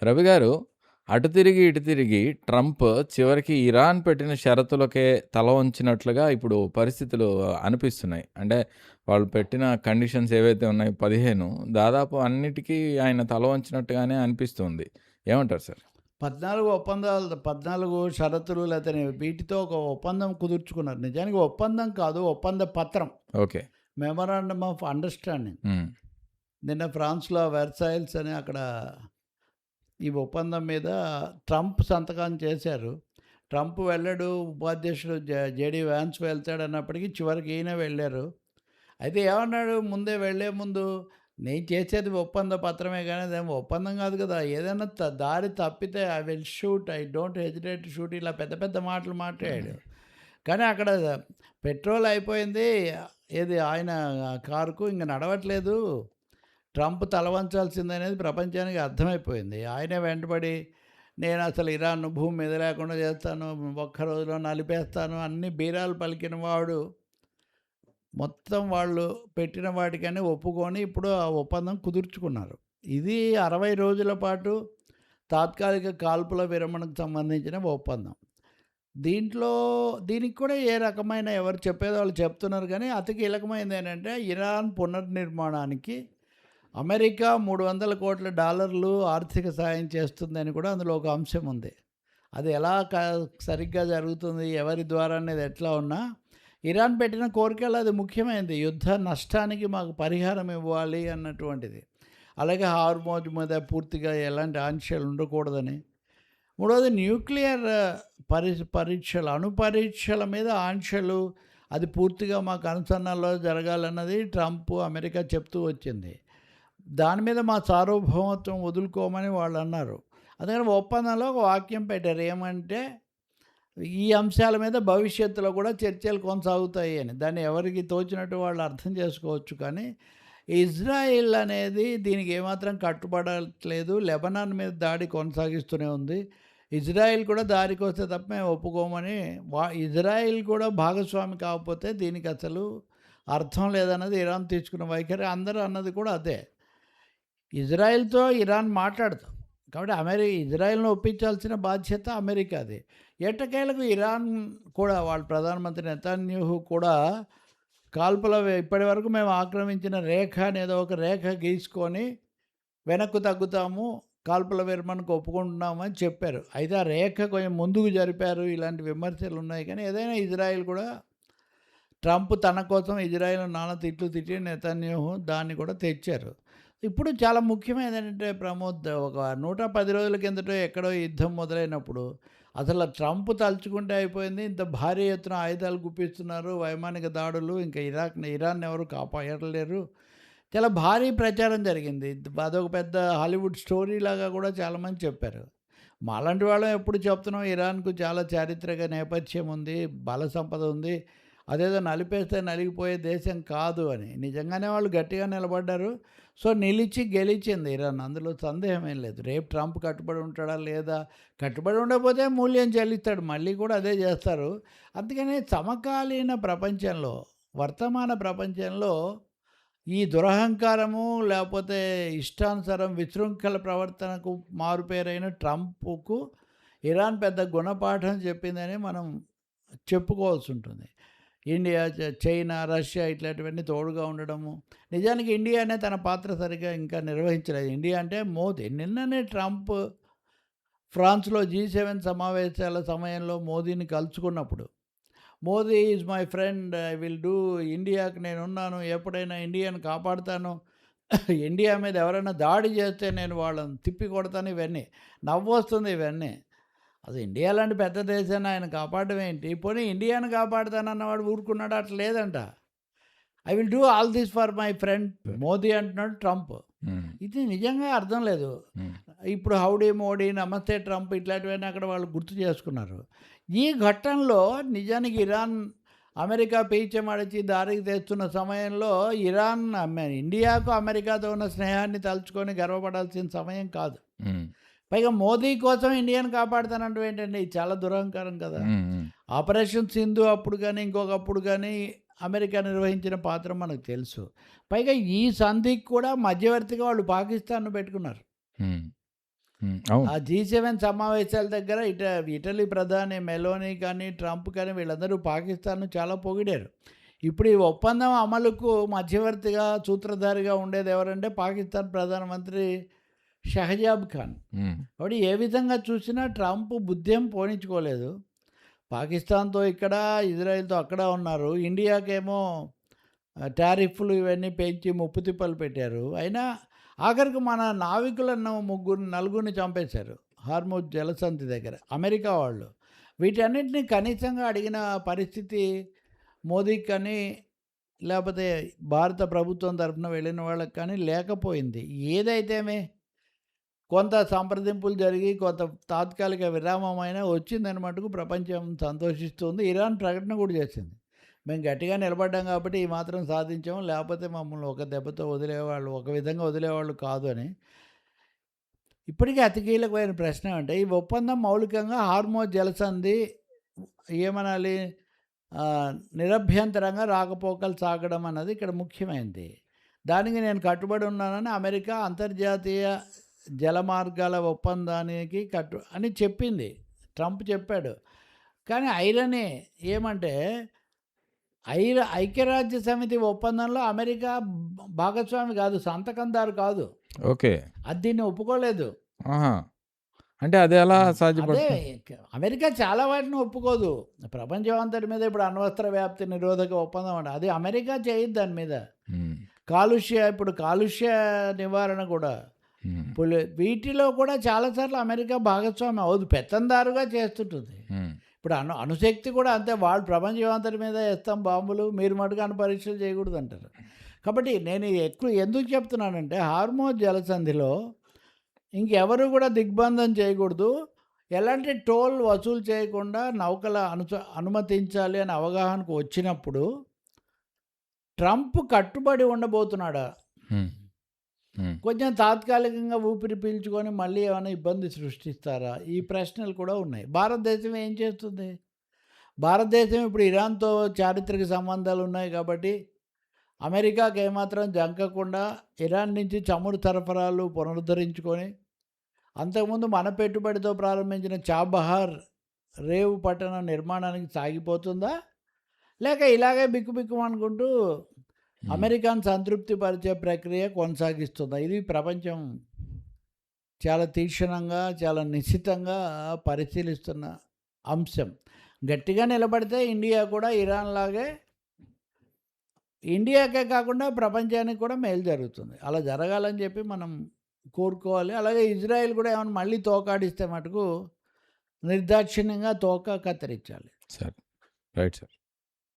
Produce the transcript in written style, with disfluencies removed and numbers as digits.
రవి గారు, అటు తిరిగి, ఇటు తిరిగి ట్రంప్ చివరికి ఇరాన్ పెట్టిన షరతులకే తల వంచినట్లుగా ఇప్పుడు పరిస్థితులు అనిపిస్తున్నాయి. అంటే వాళ్ళు పెట్టిన కండిషన్స్ ఏవైతే ఉన్నాయో 15 దాదాపు అన్నిటికీ ఆయన తల వంచినట్టుగానే అనిపిస్తుంది. ఏమంటారు సార్? 14 ఒప్పందాలు 14 షరతులు లేకపోతే వీటితో ఒక ఒప్పందం కుదుర్చుకున్నారు. నిజానికి ఒప్పందం కాదు, ఒప్పంద పత్రం. ఓకే. Memorandum of understanding. హ్మ్. నిన్న ఫ్రాన్స్‌లో వెర్సాయిల్స్ అని అక్కడ ఈ ఒప్పందం మీద ట్రంప్ సంతకం చేశారు. ట్రంప్ వెళ్ళడు, ఉపాధ్యక్షుడు జేడీ వాన్స్ వెళ్తాడన్నప్పటికీ చివరికి ఈయన వెళ్ళారు. అయితే ఏమన్నాడు ముందే వెళ్ళే ముందు, నేను చేసేది ఒప్పంద పత్రమే గానీ అదేం ఒప్పందం కాదు కదా! ఏదైనా దారి తప్పితే I will shoot, I don't hesitate to shoot, ఇలా పెద్ద పెద్ద మాటలు మాట్లాడాడు. కానీ అక్కడ పెట్రోల్ అయిపోయింది. ఏది ఆయన కారుకు ఇంక నడవట్లేదు. ట్రంప్ తల వంచాల్సిందనేది ప్రపంచానికి అర్థమైపోయింది. ఆయనే వెంటబడి నేను అసలు ఇరాన్‌ను భూమి మీద లేకుండా చేస్తాను, ఒక్క రోజులో నలిపేస్తాను అన్ని బీరాలు పలికిన వాడు మొత్తం వాళ్ళు పెట్టిన వాటికని ఒప్పుకొని ఇప్పుడు ఆ ఒప్పందం కుదుర్చుకున్నారు. ఇది 60 రోజుల పాటు తాత్కాలిక కాల్పుల విరమణకు సంబంధించిన ఒప్పందం. దీంట్లో దీనికి కూడా ఏ రకమైన ఎవరు చెప్పేది వాళ్ళు చెప్తున్నారు కానీ అతి కీలకమైనది ఏంటంటే ఇరాన్ పునర్నిర్మాణానికి అమెరికా $300 కోట్ల ఆర్థిక సాయం చేస్తుందని కూడా అందులో ఒక అంశం ఉంది. అది ఎలా సరిగ్గా జరుగుతుంది, ఎవరి ద్వారా అనేది ఎట్లా ఉన్నా ఇరాన్ పెట్టిన కోరికలు అది ముఖ్యమైనది. యుద్ధ నష్టానికి మాకు పరిహారం ఇవ్వాలి అన్నటువంటిది. అలాగే హార్మోజ్ మీద పూర్తిగా ఎలాంటి ఆంక్షలు ఉండకూడదని. మూడవది న్యూక్లియర్ పరీక్షలు, అణు పరీక్షల మీద ఆంక్షలు, అది పూర్తిగా మాకు అనుసరణలో జరగాలన్నది ట్రంప్, అమెరికా చెప్తూ వచ్చింది. దాని మీద మా సార్వభౌమత్వం వదులుకోమని వాళ్ళు అన్నారు. అందుకని ఒప్పందంలో ఒక వాక్యం పెట్టారు. ఏమంటే ఈ అంశాల మీద భవిష్యత్తులో కూడా చర్చలు కొనసాగుతాయి అని. దాన్ని ఎవరికి తోచినట్టు వాళ్ళు అర్థం చేసుకోవచ్చు. కానీ ఇజ్రాయిల్ అనేది దీనికి ఏమాత్రం కట్టుబడట్లేదు. లెబనాన్ మీద దాడి కొనసాగిస్తూనే ఉంది. ఇజ్రాయిల్ కూడా దారికొస్తే తప్ప మేము ఒప్పుకోమని ఇజ్రాయిల్ కూడా భాగస్వామి కాకపోతే దీనికి అసలు అర్థం లేదన్నది ఇరాన్ తీసుకున్న వైఖరి. అందరూ అన్నది కూడా అదే. ఇజ్రాయిల్తో ఇరాన్ మాట్లాడదు. కాబట్టి ఇజ్రాయిల్‌ని ఒప్పించాల్సిన బాధ్యత అమెరికాది. ఎట్టకేలకు ఇరాన్ కూడా వాళ్ళ ప్రధానమంత్రి నెతన్యాహు కూడా ఇప్పటి వరకు మేము ఆక్రమించిన రేఖ అనేదో ఒక రేఖ గీసుకొని వెనక్కు తగ్గుతాము, కాల్పుల విరమణకు ఒప్పుకుంటున్నామని చెప్పారు. అయితే ఆ రేఖ కొంచెం ముందుకు జరిపారు. ఇలాంటి విమర్శలు ఉన్నాయి. కానీ ఏదైనా ఇజ్రాయిల్ కూడా ట్రంప్ తన కోసం ఇజ్రాయిల్ నానా తిట్లు తిట్టి నెతన్యాహు దాన్ని కూడా తెచ్చారు. ఇప్పుడు చాలా ముఖ్యమైనది ఏంటంటే ప్రమోద్, ఒక 110 రోజుల కిందటో ఎక్కడో యుద్ధం మొదలైనప్పుడు అసలు ట్రంప్ తలుచుకుంటే అయిపోయింది. ఇంత భారీ ఎత్తున ఆయుధాలు గుప్పిస్తున్నారు, వైమానిక దాడులు, ఇంకా ఇరాన్ ఎవరు కాపాడలేరు, చాలా భారీ ప్రచారం జరిగింది. అదొక పెద్ద హాలీవుడ్ స్టోరీ లాగా కూడా చాలామంది చెప్పారు. మాలాంటి వాళ్ళం ఎప్పుడు చెప్తున్నాం ఇరాన్కు చాలా చారిత్రక నేపథ్యం ఉంది, బల సంపద ఉంది, అదేదో నలిపేస్తే నలిగిపోయే దేశం కాదు అని. నిజంగానే వాళ్ళు గట్టిగా నిలబడ్డారు. సో నిలిచి గెలిచింది ఇరాన్, అందులో సందేహం ఏం లేదు. రేపు ట్రంప్ కట్టుబడి ఉంటాడా లేదా, కట్టుబడి ఉండకపోతే మూల్యం చెల్లిస్తాడు, మళ్ళీ కూడా అదే చేస్తారు. అందుకని సమకాలీన ప్రపంచంలో, వర్తమాన ప్రపంచంలో ఈ దురహంకారము లేకపోతే ఇష్టానుసారం విశృంఖల ప్రవర్తనకు మారుపేరైన ట్రంప్కు ఇరాన్ పెద్ద గుణపాఠం చెప్పిందని మనం చెప్పుకోవాల్సి ఉంటుంది. ఇండియా, చైనా, రష్యా ఇట్లాంటివన్నీ తోడుగా ఉండడము. నిజానికి ఇండియానే తన పాత్ర సరిగ్గా ఇంకా నిర్వహించలేదు. ఇండియా అంటే మోదీ. నిన్ననే ట్రంప్ ఫ్రాన్స్‌లో G7 సమావేశాల సమయంలో మోదీని కలుసుకున్నప్పుడు, Modi is my friend, I will do, ఇండియాకి నేనున్నాను, ఎప్పుడైనా ఇండియాని కాపాడుతాను, ఇండియా మీద ఎవరైనా దాడి చేస్తే నేను వాళ్ళని తిప్పి కొడతాను, ఇవన్నీ నవ్వొస్తుంది ఇవన్నీ. అసలు ఇండియా లాంటి పెద్ద దేశాన్ని ఆయన కాపాడడం ఏంటి? పోనీ ఇండియాని కాపాడుతానన్నవాడు ఊరుకున్నాడు, అట్లా లేదంట. I will do all this for my friend Modi అంటున్నాడు ట్రంప్. ఇది నిజంగా అర్థం లేదు. ఇప్పుడు హౌడీ మోడీ, నమస్తే ట్రంప్ ఇట్లాంటివన్నీ అక్కడ వాళ్ళు గుర్తు చేసుకున్నారు. ఈ ఘట్టంలో నిజానికి ఇరాన్ అమెరికా పీచమడిచి దారికి తెస్తున్న సమయంలో ఇరాన్ ఇండియాకు అమెరికాతో ఉన్న స్నేహాన్ని తలుచుకొని గర్వపడాల్సిన సమయం కాదు. పైగా మోదీ కోసం ఇండియాని కాపాడుతానంటూ ఏంటండి, ఇది చాలా దురహంకారం కదా. ఆపరేషన్ సింధు అప్పుడు కానీ ఇంకొకప్పుడు కానీ అమెరికా నిర్వహించిన పాత్ర మనకు తెలుసు. పైగా ఈ సంధికి కూడా మధ్యవర్తిగా వాళ్ళు పాకిస్తాన్ను పెట్టుకున్నారు. అవును. ఆ G7 సమావేశాల దగ్గర ఇటలీ ప్రధాని మెలోనీ కానీ, ట్రంప్ కానీ వీళ్ళందరూ పాకిస్తాన్‌ను చాలా పొగిడారు. ఇప్పుడు ఈ ఒప్పందం అమలుకు మధ్యవర్తిగా, సూత్రధారిగా ఉండేది ఎవరంటే పాకిస్తాన్ ప్రధానమంత్రి షహజాబ్ ఖాన్. హ్మ్. కాబట్టి ఏ విధంగా చూసినా ట్రంప్ బుద్ధేం పోనిచ్చుకోలేదు. పాకిస్తాన్‌తో ఇక్కడ, ఇజ్రాయెల్‌తో అక్కడ ఉన్నారు. ఇండియాకేమో టారిఫ్‌లు ఇవన్నీ పెంచి ముప్పు తిప్పలు పెట్టారు. అయినా ఆఖరికి మన నావికులను నలుగురిని చంపేశారు. హార్ముజ్ జలసంధి దగ్గర అమెరికా వాళ్ళు. వీటన్నిటిని కనీసంగా అడిగిన పరిస్థితి మోదీకి కానీ, లేపోతే భారత ప్రభుత్వం తరఫున వెళ్ళిన వాళ్ళకి కానీ లేకపోయింది. ఏదైతేమే కొంత సంప్రదింపులు జరిగి, కొంత తాత్కాలిక విరామమైనా వచ్చిందని మటుకు ప్రపంచం సంతోషిస్తుంది. ఇరాన్ ప్రకటన కూడా చేసింది. మేము గట్టిగా నిలబడ్డాం కాబట్టి ఈ మాత్రం సాధించాం. లేకపోతే మమ్మల్ని ఒక దెబ్బతో వదిలేవాళ్ళు, ఒక విధంగా వదిలేవాళ్ళు కాదు అని. ఇప్పటికీ అతి కీలకమైన ప్రశ్న అంటే ఈ ఒప్పందం మౌలికంగా హార్మోజ్ జలసంధి ఏమనాలి నిరభ్యంతరంగా రాకపోకలు సాగడం అన్నది ఇక్కడ ముఖ్యమైనది. దానికి నేను కట్టుబడి ఉన్నానని అమెరికా అంతర్జాతీయ జలమార్గాల ఒప్పందానికి అని చెప్పింది. ట్రంప్ చెప్పాడు. కానీ ఐరనీ ఏమంటే ఐక్యరాజ్య సమితి ఒప్పందంలో అమెరికా భాగస్వామి కాదు, సంతకందారు కాదు. ఓకే. అది దీన్ని ఒప్పుకోలేదు. ఆహా! అంటే అది ఎలా అదే సాధ్యపడుతుంది? అమెరికా చాలా వాటిని ఒప్పుకోదు. ప్రపంచం అంతటి మీద ఇప్పుడు అణ్వస్త్ర వ్యాప్తి నిరోధక ఒప్పందం అంట. అది అమెరికా చేయదు దాని మీద. హ్మ్. ఇప్పుడు కాలుష్య నివారణ కూడా హ్మ్. వీటిలో కూడా చాలాసార్లు అమెరికా భాగస్వామి అవ్వదు, పెత్తందారుగా చేస్తుంటుంది. హ్మ్. ఇప్పుడు అణుశక్తి కూడా అంతే. వాళ్ళు ప్రపంచం అంతటి మీద వేస్తాం బాంబులు, మీరు మటుకు పరీక్షలు చేయకూడదు అంటారు. కాబట్టి నేను ఎందుకు చెప్తున్నానంటే హార్మోజ్ జలసంధిలో ఇంకెవరు కూడా దిగ్బంధం చేయకూడదు, ఎలాంటి టోల్ వసూలు చేయకుండా నౌకల అనుమతించాలి అనే అవగాహనకు వచ్చినప్పుడు ట్రంప్ కట్టుబడి ఉండబోతున్నాడా? హ్మ్. హ్మ్. కొంచెం తాత్కాలికంగా ఊపిరి పీల్చుకొని మళ్ళీ ఏమైనా ఇబ్బంది సృష్టిస్తారా? ఈ ప్రశ్నలు కూడా ఉన్నాయి. భారతదేశం ఏం చేస్తుంది? భారతదేశం ఇప్పుడు ఇరాన్‌తో చారిత్రక సంబంధాలు ఉన్నాయి కాబట్టి అమెరికాకి ఏమాత్రం జంకకుండా ఇరాన్ నుంచి చమురు సరఫరాలు పునరుద్ధరించుకొని, అంతకుముందు మన పెట్టుబడితో ప్రారంభించిన చాబహార్ రేవు పట్టణం నిర్మాణానికి సాగిపోతుందా? లేక ఇలాగే బిక్కుబిక్కుమనుకుంటూ హ్మ్. అమెరికాను సంతృప్తి పరిచే ప్రక్రియ కొనసాగిస్తుందా? ఇది ప్రపంచం చాలా తీక్షణంగా, చాలా నిశితంగా పరిశీలిస్తున్న అంశం. గట్టిగా నిలబడితే ఇండియా కూడా ఇరాన్ లాగే ఇండియాకే కాకుండా ప్రపంచానికి కూడా మేలు జరుగుతుంది. అలా జరగాలని చెప్పి మనం కోరుకోవాలి. అలాగే ఇజ్రాయెల్ కూడా ఏమైనా మళ్ళీ తోకాడిస్తే మటుకు నిర్దాక్షిణ్యంగా తోక కత్తిరించాలి. సరే. Right sir.